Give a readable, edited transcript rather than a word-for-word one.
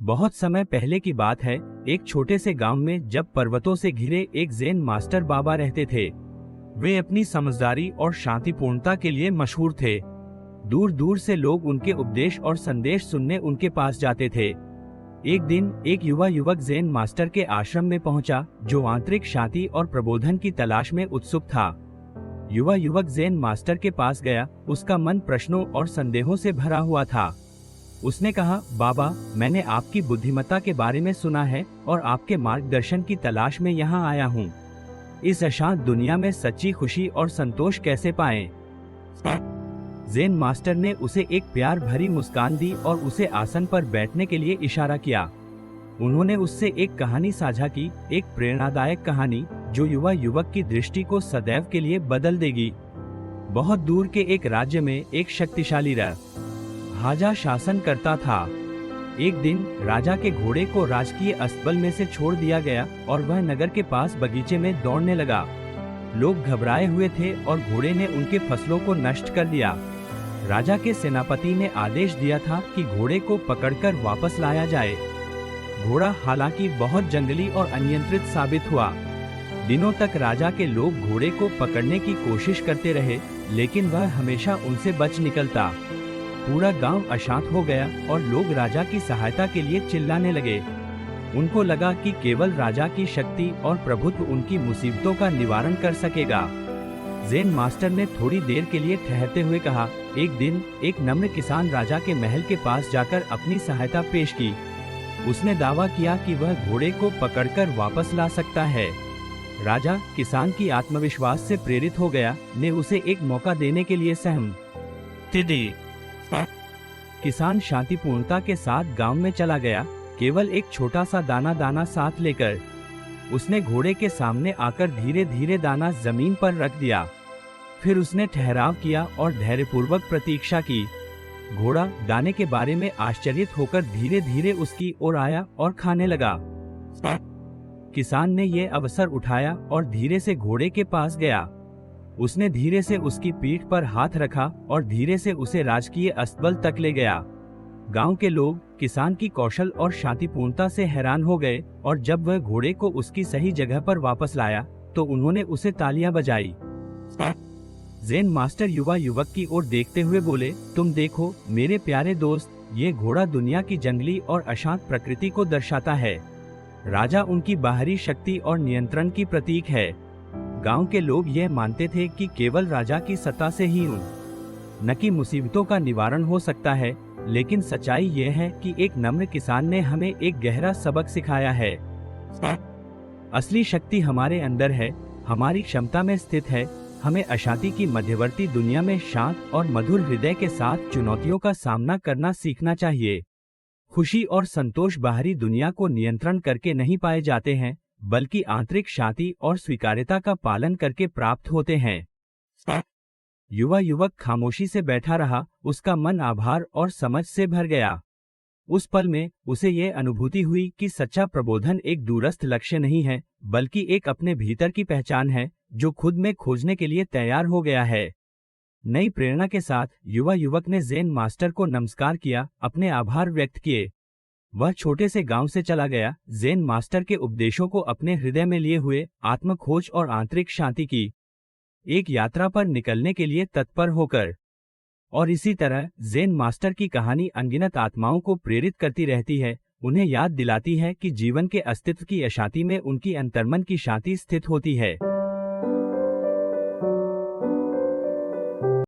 बहुत समय पहले की बात है। एक छोटे से गांव में जब पर्वतों से घिरे एक ज़ेन मास्टर बाबा रहते थे। वे अपनी समझदारी और शांतिपूर्णता के लिए मशहूर थे। दूर दूर से लोग उनके उपदेश और संदेश सुनने उनके पास जाते थे। एक दिन एक युवा युवक ज़ेन मास्टर के आश्रम में पहुंचा, जो आंतरिक शांति और प्रबोधन की तलाश में उत्सुक था। युवा युवक ज़ेन मास्टर के पास गया। उसका मन प्रश्नों और संदेहों से भरा हुआ था। उसने कहा, बाबा, मैंने आपकी बुद्धिमत्ता के बारे में सुना है और आपके मार्गदर्शन की तलाश में यहाँ आया हूँ। इस अशांत दुनिया में सच्ची खुशी और संतोष कैसे पाएं? ज़ेन मास्टर ने उसे एक प्यार भरी मुस्कान दी और उसे आसन पर बैठने के लिए इशारा किया। उन्होंने उससे एक कहानी साझा की, एक प्रेरणादायक कहानी जो युवा युवक की दृष्टि को सदैव के लिए बदल देगी। बहुत दूर के एक राज्य में एक शक्तिशाली राजा शासन करता था। एक दिन राजा के घोड़े को राजकीय अस्तबल में से छोड़ दिया गया और वह नगर के पास बगीचे में दौड़ने लगा। लोग घबराए हुए थे और घोड़े ने उनके फसलों को नष्ट कर दिया। राजा के सेनापति ने आदेश दिया था कि घोड़े को पकड़कर वापस लाया जाए। घोड़ा हालांकि बहुत जंगली और अनियंत्रित साबित हुआ। दिनों तक राजा के लोग घोड़े को पकड़ने की कोशिश करते रहे, लेकिन वह हमेशा उनसे बच निकलता। पूरा गांव अशांत हो गया और लोग राजा की सहायता के लिए चिल्लाने लगे। उनको लगा कि केवल राजा की शक्ति और प्रभुत्व उनकी मुसीबतों का निवारण कर सकेगा। ज़ेन मास्टर ने थोड़ी देर के लिए ठहरते हुए कहा, एक दिन एक नम्र किसान राजा के महल के पास जाकर अपनी सहायता पेश की। उसने दावा किया कि वह घोड़े को पकड़कर वापस ला सकता है। राजा किसान की आत्मविश्वास से प्रेरित हो गया, ने उसे एक मौका देने के लिए सहमति दी। किसान शांतिपूर्णता के साथ गांव में चला गया, केवल एक छोटा सा दाना साथ लेकर। उसने घोड़े के सामने आकर धीरे धीरे दाना जमीन पर रख दिया। फिर उसने ठहराव किया और धैर्यपूर्वक प्रतीक्षा की। घोड़ा दाने के बारे में आश्चर्यित होकर धीरे धीरे उसकी ओर आया और खाने लगा। किसान ने यह अवसर उठाया और धीरे से घोड़े के पास गया। उसने धीरे से उसकी पीठ पर हाथ रखा और धीरे से उसे राजकीय अस्तबल तक ले गया। गांव के लोग किसान की कौशल और शांतिपूर्णता से हैरान हो गए और जब वह घोड़े को उसकी सही जगह पर वापस लाया तो उन्होंने उसे तालियां बजाई। ज़ेन मास्टर युवा युवक की ओर देखते हुए बोले, तुम देखो मेरे प्यारे दोस्त, ये घोड़ा दुनिया की जंगली और अशांत प्रकृति को दर्शाता है। राजा उनकी बाहरी शक्ति और नियंत्रण की प्रतीक है। गांव के लोग यह मानते थे कि केवल राजा की सत्ता से ही न कि मुसीबतों का निवारण हो सकता है, लेकिन सच्चाई यह है कि एक नम्र किसान ने हमें एक गहरा सबक सिखाया है। असली शक्ति हमारे अंदर है, हमारी क्षमता में स्थित है। हमें अशांति की मध्यवर्ती दुनिया में शांत और मधुर हृदय के साथ चुनौतियों का सामना करना सीखना चाहिए। खुशी और संतोष बाहरी दुनिया को नियंत्रण करके नहीं पाए जाते हैं, बल्कि आंतरिक शांति और स्वीकार्यता का पालन करके प्राप्त होते हैं। युवा युवक खामोशी से बैठा रहा, उसका मन आभार और समझ से भर गया। उस पल में उसे यह अनुभूति हुई कि सच्चा प्रबोधन एक दूरस्थ लक्ष्य नहीं है, बल्कि एक अपने भीतर की पहचान है जो खुद में खोजने के लिए तैयार हो गया है। नई प्रेरणा के साथ युवा युवक ने ज़ेन मास्टर को नमस्कार किया, अपने आभार व्यक्त किए। वह छोटे से गांव से चला गया, ज़ेन मास्टर के उपदेशों को अपने हृदय में लिए हुए, आत्म खोज और आंतरिक शांति की एक यात्रा पर निकलने के लिए तत्पर होकर। और इसी तरह ज़ेन मास्टर की कहानी अनगिनत आत्माओं को प्रेरित करती रहती है, उन्हें याद दिलाती है कि जीवन के अस्तित्व की अशांति में उनकी अंतर्मन की शांति स्थित होती है।